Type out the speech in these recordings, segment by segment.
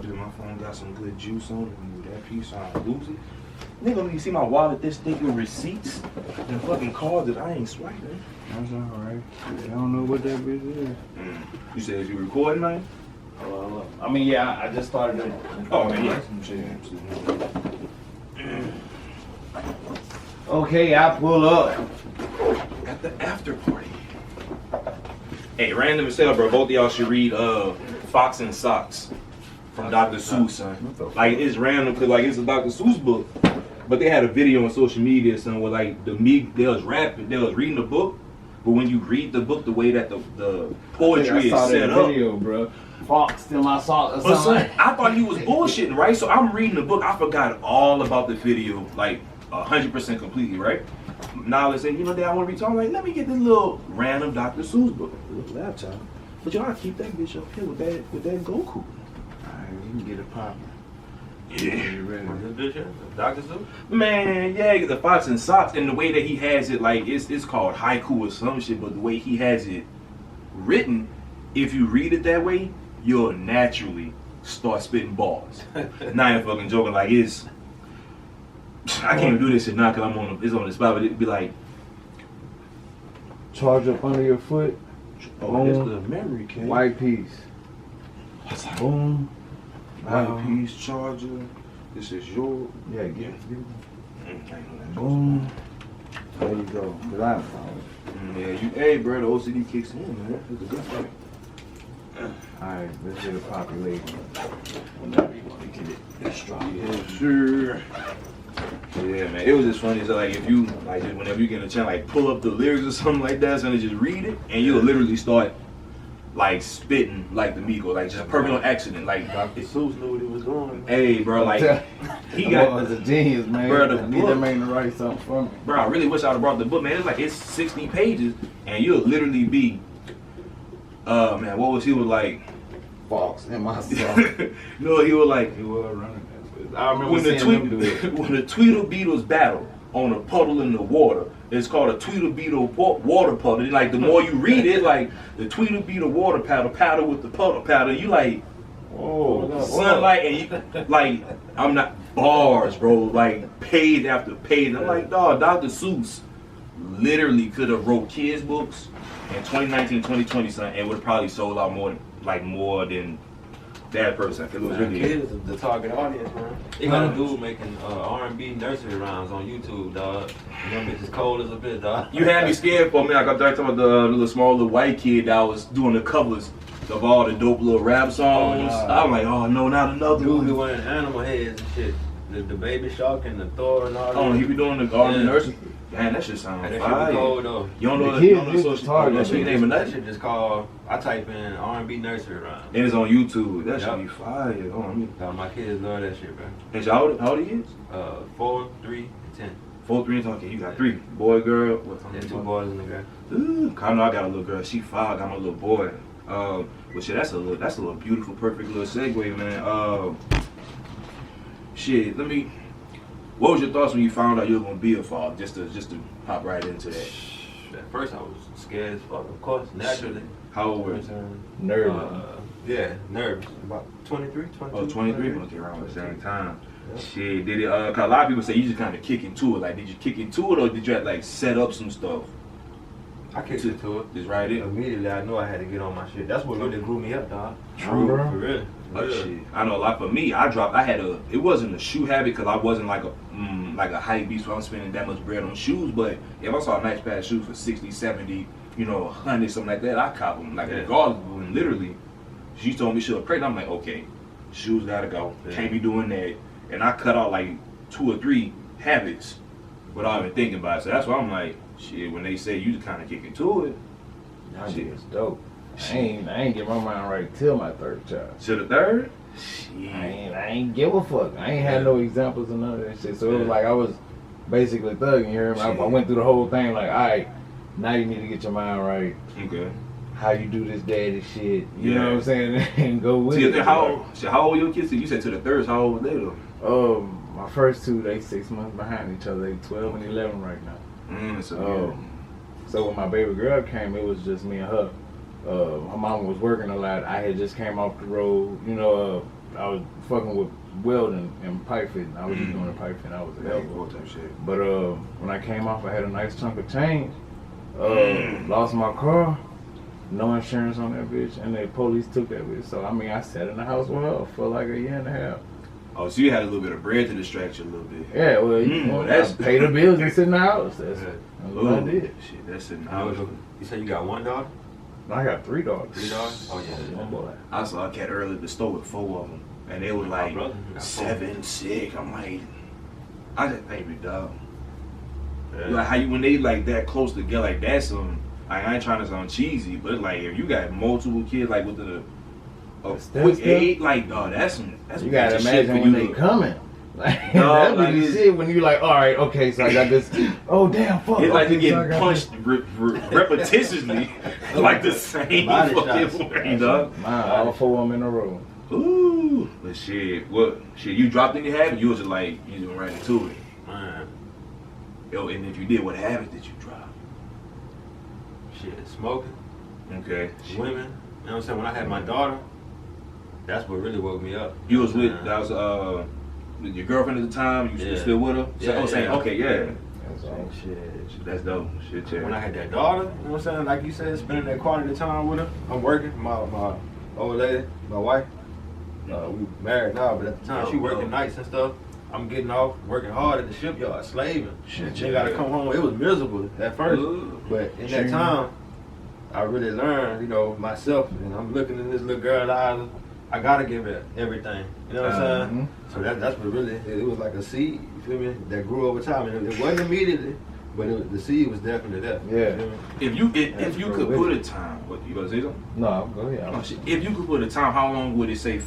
charger. My phone got some good juice on it. And with that piece, I lose it. Nigga don't even see my wallet this thick with receipts and fucking cards that I ain't swiping. That's alright. I don't know what that bitch is. You said you recording, man? I mean, yeah, I just started it. Oh, man, yeah. Okay, I pull up. At the after party. Hey, random as hell, bro. Both of y'all should read Fox and Socks from Dr. Seuss, son. Like, it's random because, like, it's a Dr. Seuss book. But they had a video on social media, son, where, like, they was rapping, they was reading the book. But when you read the book, the way that the poetry is set up. Video, bro. Fox, still my socks. But son, I thought he was bullshitting, right? So I'm reading the book. I forgot all about the video, like 100% completely, right? Now let's say, you know, Dad, I want to read. So I'm like, let me get this little random Dr. Seuss book. Little laptop. But y'all keep that bitch up here with that Goku. Alright, you can get it popping. Yeah. You ready? Dr. Seuss? Man, yeah, the Fox and Socks, and the way that he has it, like it's called haiku or some shit, but the way he has it written, if you read it that way, you'll naturally start spitting bars. Not even fucking joking, like it's I can't even do this shit now because it's on the spot, but it'd be like Charge up under your foot. oh, that's the memory case. White piece. Boom. White piece charger. This is your Yeah, get it. Boom. Boom. There you go. Cause I found Yeah, hey bro, the OCD kicks in, man. It's a good thing. Alright, let's get a population. Whenever you want to get it. That's strong. Yeah, sure. Yeah, man. It was just funny. So like, if you like, just whenever you get a chance, like pull up the lyrics or something like that, so just read it, and you'll literally start like spitting like the Migos, like just perfect on accident. Like Dr. Seuss knew what he was doing. hey, bro, like he He got. was a genius, man. Bro, the I need that book. man to write something for me. Bro, I really wish I'd have brought the book, man. It's like it's 60 pages, and you'll literally be. Man, what was he was like? Fox in my sock. No, he was like. He was running that. I remember When the, seeing him do it. when the Tweedle Beetles battle on a puddle in the water, it's called a Tweedle Beetle water puddle. And like the more you read it, like the Tweedle Beetle water paddle with the puddle paddle. You like, Oh, sunlight, and you like, I'm not bars, bro. Like page after page. I'm like, dog, Dr. Seuss literally could have wrote kids books in 2019, 2020, son, and would have probably sold out more than that person. Cause it was really Kids is the target audience, man. They got a dude making R&B nursery rhymes on YouTube, dog. Them bitches cold as a bitch, dog. You had me scared for a minute. I got talking about the little small little white kid that was doing the covers of all the dope little rap songs. Oh, nah. I'm like, oh no, not another Dude one. be wearing animal heads and shit. The baby shark and the Thor and all that. Oh, he be doing the garden Yeah. nursery. Man, that shit sounds And that shit fire. be cold though. You don't know The the, you kids don't know the use social the target. that shit name of That that. shit just called, I type in R&B nursery rhymes. And it's on YouTube. That should Yup. be fire. Hold on, Dog, my kids love that shit, bro. and how old he is? 4, 3, and 10. 4, 3, and okay. You got 3. Boy, girl. What's Yeah, 2 boys and a girl. Ooh, I know I got a little girl. She 5. I got my little boy. But shit, that's a little beautiful, perfect little segue, man. Shit, what was your thoughts when you found out you were gonna be a father? Just to hop right into that. At first I was scared as fuck, of course, naturally. How old were you? nervous. Yeah, nervous. About 23, 22. Oh, 23. Okay, around the same time. Yeah. Shit, did it? Cause a lot of people say you just kind of kick into it. Like, did you kick into it, or did you have to, like, set up some stuff? I kicked into it. Just right in. Immediately, I knew I had to get on my shit. That's what really grew me up, dog. True. For real. Oh, shit. I know, like, for me, it wasn't a shoe habit, because I wasn't like a hype beast, so I'm spending that much bread on shoes, but if I saw a nice pair of shoes for 60, 70, 100, something like that, I cop them. Like, regardless, when literally, she told me she was pregnant, I'm like, okay, shoes gotta go. Yeah. Can't be doing that. And I cut out like 2 or 3 habits without even thinking about it. So that's why I'm like, shit, when they say you just kind of kick into it, That shit is dope. I ain't get my mind right till my 3rd child. to the 3rd? Shit. I ain't give a fuck. I ain't had no examples of none of that shit. So it was like I was basically thugging, you hear me? I went through the whole thing like, alright, now you need to get your mind right. Okay. How you do this daddy shit. You know what I'm saying? And go with See, it. how old your kids? You said to the 3rd, so how old were they though? My first 2, they 6 months behind each other. They 12 and 11 right now. So when my baby girl came, it was just me and her. My mom was working a lot. I had just came off the road. I was fucking with welding and pipe fitting. I was just doing the pipe fitting. I was a helper. Type shit. But when I came off, I had a nice chunk of change. Lost my car, no insurance on that bitch, and the police took that bitch. So I mean, I sat in the house with her for like a year and a half. Oh, so you had a little bit of bread to distract you a little bit. Yeah, well, you know, that's I pay the bills and sit in the house. That's what I did. Shit, that's in the How house. was you said you got one dog? I got 3 dogs. 3 dogs? Oh yeah. One boy. I saw a cat earlier at the store with 4 of them, and they were like brother got 7, 6. I'm like, I just think we dog. Yeah. Like how you when they like that close together, like that's some. Like, I ain't trying to sound cheesy, but like if you got multiple kids, like within a quick age, like that's You gotta some shit imagine for when you they to- coming. Like, No, that like be the it's- shit when you like, all right, okay, so I got this. Oh damn, fuck. It's like okay, you so I getting got punched repetitiously, like the same Body fucking shots. way, dog. Mine, all 4 of them in a row. Ooh, but shit, what shit? You dropped any habit? You was just like you just right into it. Man, Yo, and if you did, what habit did you drop? shit, smoking, Okay, women. You know what I'm saying? When I had my daughter, that's what really woke me up. you was with Man. that was with your girlfriend at the time. You Yeah. still with her? Yeah, Oh, saying yeah. okay, yeah. That's all. Shit. That's dope. Shit, yeah. When I had that daughter, you know what I'm saying? Like you said, spending that quality time with her. I'm working, my old lady, my wife. We married now, but at the time she working nights and stuff. I'm getting off, working hard at the shipyard, slaving. Shit, She gotta come home. It was miserable at first, Ooh. but in that time, I really learned, you know, myself. And I'm looking in this little girl's eyes. I gotta give her everything. You know what I'm saying? So that's what really, it was like a seed, you feel me, that grew over time. And it wasn't immediately, but the seed was definitely there. Yeah. You feel me? If you could put a time, what you gonna say something? No, go ahead. Oh, shit. If you could put a time, how long would it say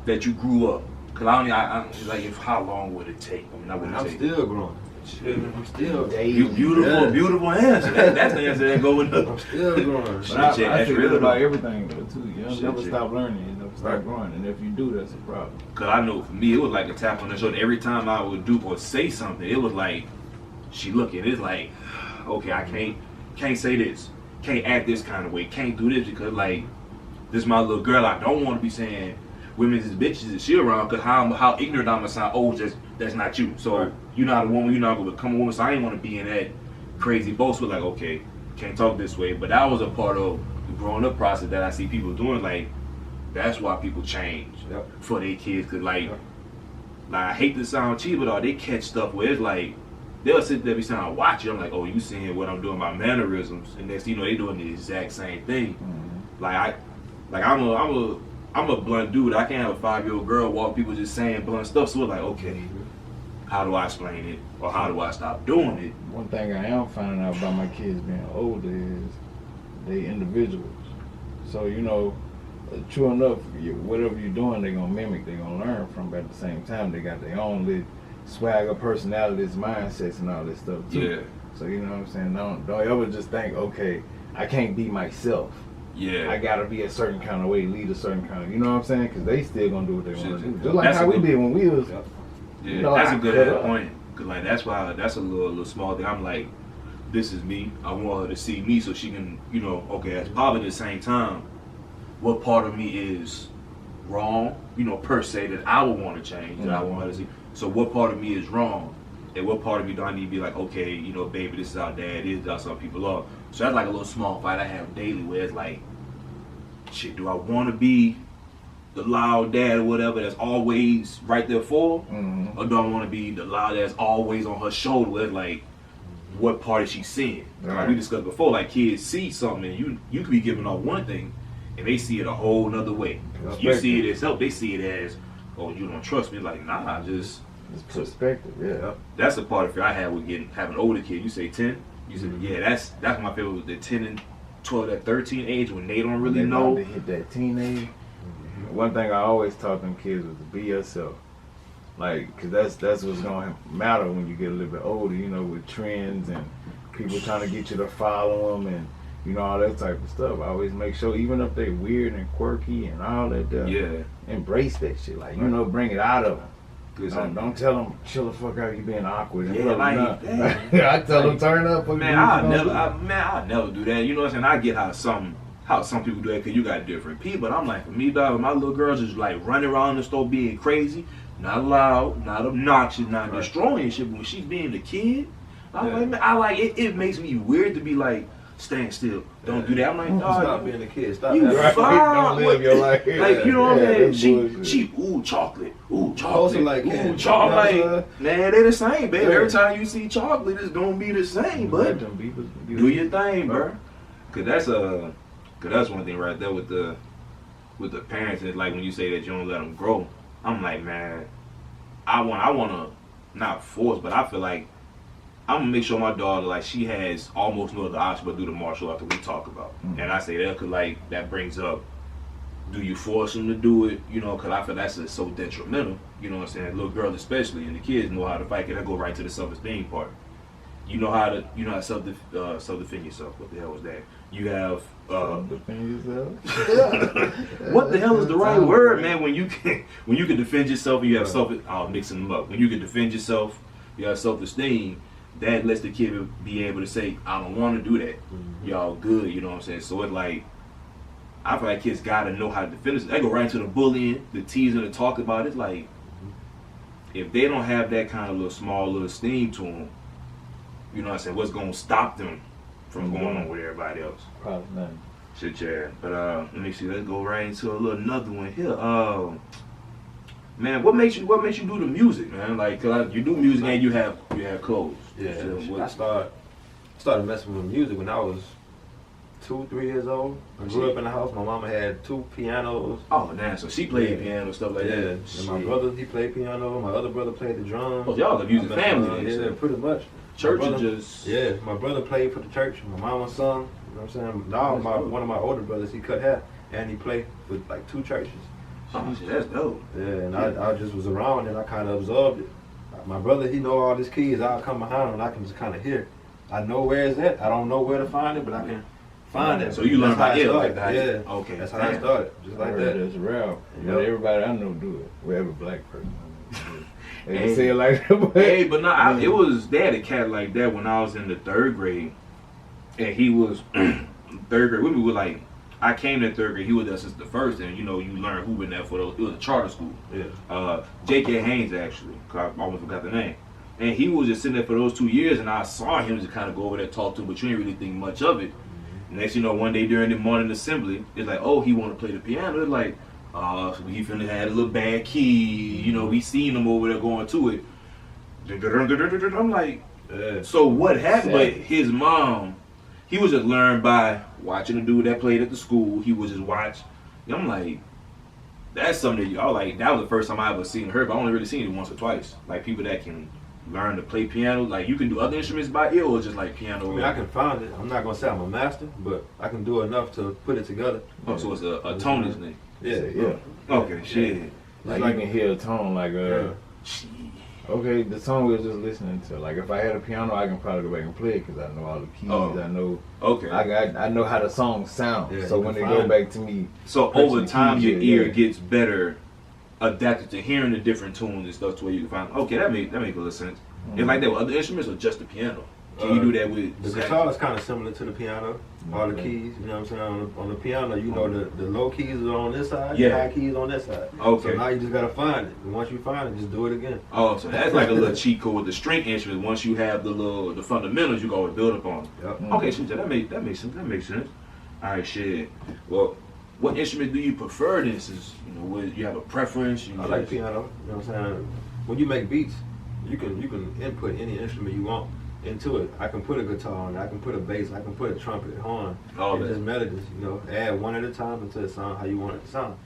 that you grew up? Cause I like if how long would it take? I mean, I wouldn't I'm say. still growing. I'm still. Beautiful, Yeah. beautiful answer. That's the answer that going up. I'm still growing. Shit, But yeah, I that's feel real good about though. everything though too. You Shit, never yeah. stop learning, you never stop Right. growing. And if you do, that's a problem. Cause I know for me, it was like a tap on the shoulder. Every time I would do or say something, it was like she looking. It's like, okay, I can't say this, can't act this kind of way, can't do this because like this is my little girl. I don't want to be saying women is bitches and shit around because how ignorant I'm gonna sound. Oh, that's not you. So Right. you're not a woman. You're not gonna become a woman. So I ain't want to be in that crazy boast with like, okay, can't talk this way. But that was a part of the growing up process that I see people doing. Like that's why people change Yep. for their kids. Cause like, Yep. like I hate to sound cheap, but they catch stuff where it's like they'll sit there be saying, I watch it. I'm like, oh, you seeing what I'm doing, my mannerisms, and next thing you know, they doing the exact same thing. Like I'm a blunt dude. I can't have a 5-year-old girl walk people just saying blunt stuff. So it's like, okay, how do I explain it, or how do I stop doing it? One thing I am finding out about my kids being older is they individuals. So, you know, true enough, whatever you're doing, they're going to mimic, they're going to learn from. But at the same time, they got their own little swagger, personalities, mindsets, and all this stuff, too. Yeah, So, you know what I'm saying? Don't ever just think, okay, I can't be myself. yeah. I got to be a certain kind of way, lead a certain kind of, you know what I'm saying? Because they still going to do what they want to do. Just like That's how a we good- did when we was... Yeah, You know, that's I a good cut up. point. Cause like that's why that's a little small thing. I'm like, this is me. I want her to see me so she can, you know, okay. That's probably at the same time, what part of me is wrong, you know, per se that I would want to change, that I want her to see. So what part of me is wrong, and what part of me do I need to be like, okay, you know, baby, this is how dad is. That's how people are. So that's like a little small fight I have daily where it's like, shit, do I want to be the loud dad or whatever that's always right there for her? Mhm. Or do I want to be the loud that's always on her shoulder where it's like, what part is she seeing? Like Right. we discussed before, like kids see something and you could be giving off one thing and they see it a whole nother way. You see it as help, they see it as, oh, you don't trust me. Like, nah, just It's perspective, yeah. that's the part of fear I had with having older kids. You say 10, you said, yeah, that's my favorite with the 10 and 12, that 13 age when they don't really They know. about to hit that teenage. One thing I always taught them kids was to be yourself. Like, cause that's what's gonna matter when you get a little bit older, you know, with trends and people trying to get you to follow them and, you know, all that type of stuff. I always make sure, even if they weird and quirky and all that stuff, Yeah. embrace that shit. Like, you know, bring it out of them. 'Cause Don't tell them, chill the fuck out, you being awkward. And Yeah, blah, blah, like, blah. damn. I tell them, turn up. Man, I'll never do that. You know what I'm saying? I get how some how some people do it because you got different people. But I'm like, for me, dog, my little girls just like running around the store being crazy, not loud, not obnoxious, not destroying shit. But when she's being the kid, I'm like, man, I like it. It makes me weird to be like, stand still, don't do that. I'm like, dog, stop being a kid. Stop. You Don't live your life. like, you know what I mean? She ooh chocolate, Like ooh chocolate. Like, man, they the same, baby. Every time you see chocolate, it's gonna be the same, but do your thing, bro. Cause that's one thing right there with the parents. It's like when you say that you don't let them grow. I'm like, man, I wanna not force, but I feel like I'm gonna make sure my daughter, like, she has almost no other option but do the martial art that we talk about. And I say that because, like, that brings up, do you force them to do it? You know, because I feel that's so detrimental. You know what I'm saying? Little girls especially, and the kids know how to fight. Cause I go right to the self-esteem part. You know how to self-defend yourself. What the hell was that? You have defend yourself. what the hell is the right word, man? When you can defend yourself and you have I'll mixing them up. When you can defend yourself, you have self-esteem. That lets the kid be able to say, I don't want to do that. Y'all good, you know what I'm saying? So it's like, I feel like kids gotta know how to defend themselves. They go right into the bullying, the teasing, the talk about it. It's like, if they don't have that kind of little esteem to them, you know what I'm saying, what's gonna stop them from going on with everybody else? Probably nothing. Shit, yeah. But let me see, let's go right into another one here. Man, what makes you do the music, man? Like, cause you do music and you have clothes. Yeah, So I started messing with music when I was 2-3 years old. I grew up in the house. My mama had 2 pianos. Oh, man, so she played piano stuff like that. And my brother, he played piano. My other brother played the drums. Oh, y'all a music family then. Yeah, pretty much. Church brother, just... Yeah, my brother played for the church. My mama sung. You know what I'm saying? Now one of my older brothers, he cut hair and he played with like 2 churches. Oh, shit, that's dope. Yeah, and I just was around and I kind of absorbed it. My brother, he know all these keys. I'll come behind him and I can just kind of hear. I know where it's at. I don't know where to find it, but I can find it. So you learn by ear like that? Yeah. Okay. That's how I started. Just like that. That's rare. But everybody I know do it. We have a black person. They say it like that. Hey, but no, it was, they had a cat like that when I was in the 3rd grade. And he was 3rd grade. We were like, I came to 3rd grade. He was there since the 1st, and you know you learn who been there for those. It was a charter school. Yeah. J.K. Haynes actually. Cause I almost forgot the name. And he was just sitting there for those 2 years, and I saw him just kind of go over there and talk to him, but you ain't really think much of it. Next, you know, one day during the morning assembly, it's like, oh, he want to play the piano. It's like, so he finna had a little bad key. You know, we seen him over there going to it. I'm like, so what happened? But his mom, he was just learned by watching the dude that played at the school. He would just watch. I'm like, that's something that y'all like. That was the first time I ever seen her, but I only really seen it once or twice. Like people that can learn to play piano. Like you can do other instruments by ear or just like piano. I mean, I can find it. I'm not gonna say I'm a master, but I can do enough to put it together. Oh, so it's a tone, isn't it? Yeah. Okay, shit. Like you can hear a tone, like okay, the song we were just listening to. Like if I had a piano, I can probably go back and play it because I know all the keys. I know. Okay. I know how the song sounds. Yeah, so when they go back to me. So over time, your ear gets better adapted to hearing the different tunes and stuff to where you can find. Okay, that make a little sense. Mm-hmm. It's like that with other instruments or just the piano. Can you do that with the guitar? Is kind of similar to the piano. All the keys, you know what I'm saying? On the piano, you know the low keys are on this side, the high keys on this side. Okay. So now you just gotta find it. And once you find it, just do it again. Oh, so that's like a little cheat code with the string instruments. Once you have the fundamentals, you can always build upon them. Yep. Okay, shit, that makes sense. That makes sense. All right, shit. Well, what instrument do you prefer? This is, you know, you have a preference. I like piano. You know what I'm saying? When you make beats, you can input any instrument you want into it. I can put a guitar on it, I can put a bass, I can put a trumpet, horn. All that. Just melodies, you know, add one at a time until it sound how you want it to sound.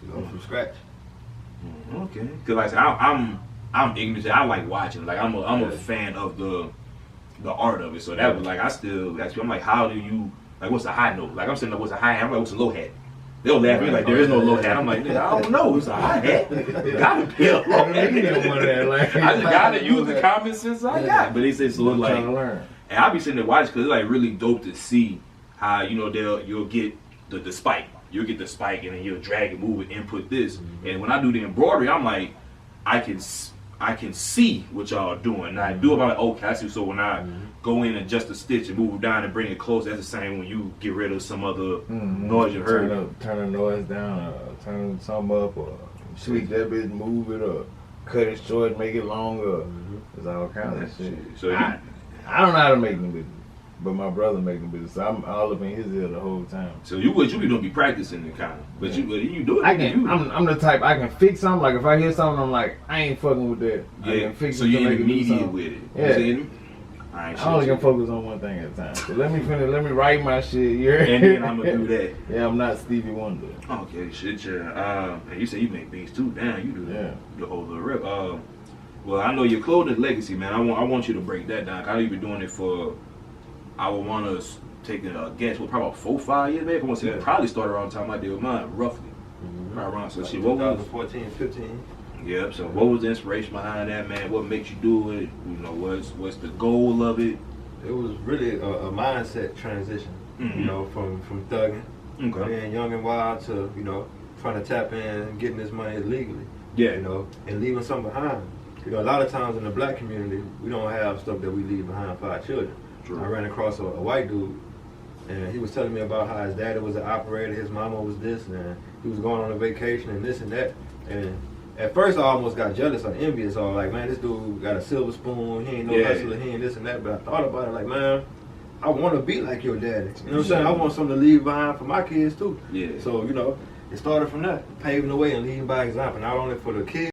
You know, from scratch. Okay. Cause like I said, I'm ignorant. I like watching. Like I'm a fan of the art of it. So that was like I'm like, how do you like what's a high note? Like I'm saying, what's a high hat? I'm like, what's a low hat? They'll laugh at me like there is no low hat. I'm like, I don't know. It's a high hat. Gotta be a low hat. I just gotta use the common sense I got. But they say so it's like, and I'll be sitting there watching because it's like really dope to see how you know you'll get the spike. You'll get the spike and then you'll drag and move it, input this. And when I do the embroidery, I'm like, I can I can see what y'all doing. Now I do about like, okay, I see. So when I go in and adjust a stitch and move it down and bring it close, that's the same when you get rid of some other noise you heard. Turn the noise down, turn something up, or tweak that bitch, move it, or cut it short, make it longer. There's all kinds of shit. So I don't know how to make them bitches, but my brother make them bitches. So I'm all up in his ear the whole time. So you be doing be practicing it kind of, but you do it. I can. I'm the type I can fix something. Like if I hear something, I'm like, I ain't fucking with that. Yeah. I can fix So it you to make it do immediate something. with it. Yeah. You I only can focus on one thing at a time. So let me finish. Let me write my shit. And then I'm gonna do that. Yeah, I'm not Stevie Wonder. Okay, shit, yeah. And you say you make beats too. Damn, you do the whole little rip. Well, I know your clothing legacy, man. I want you to break that down. I know you've been doing it for. I would want to take a guess. Well, probably about 4 or 5 years, maybe. I want to say probably started around the time I did with mine, roughly. Probably around so like shit. What was 2014, 15? Yep. So what was the inspiration behind that, man? What makes you do it? You know, what's the goal of it? It was really a mindset transition. You know, from thugging, being young and wild to trying to tap in and getting this money legally. Yeah. You know, and leaving something behind. You know, a lot of times in the black community, we don't have stuff that we leave behind for our children. True. I ran across a white dude, and he was telling me about how his daddy was an operator, his mama was this, and he was going on a vacation and this and that. And at first I almost got jealous or envious. I was like, man, this dude got a silver spoon, he ain't no hustler, he ain't this and that. But I thought about it like, man, I want to be like your daddy. You know what I'm saying? I want something to leave behind for my kids too. Yeah. So, it started from that, paving the way and leading by example, not only for the kids,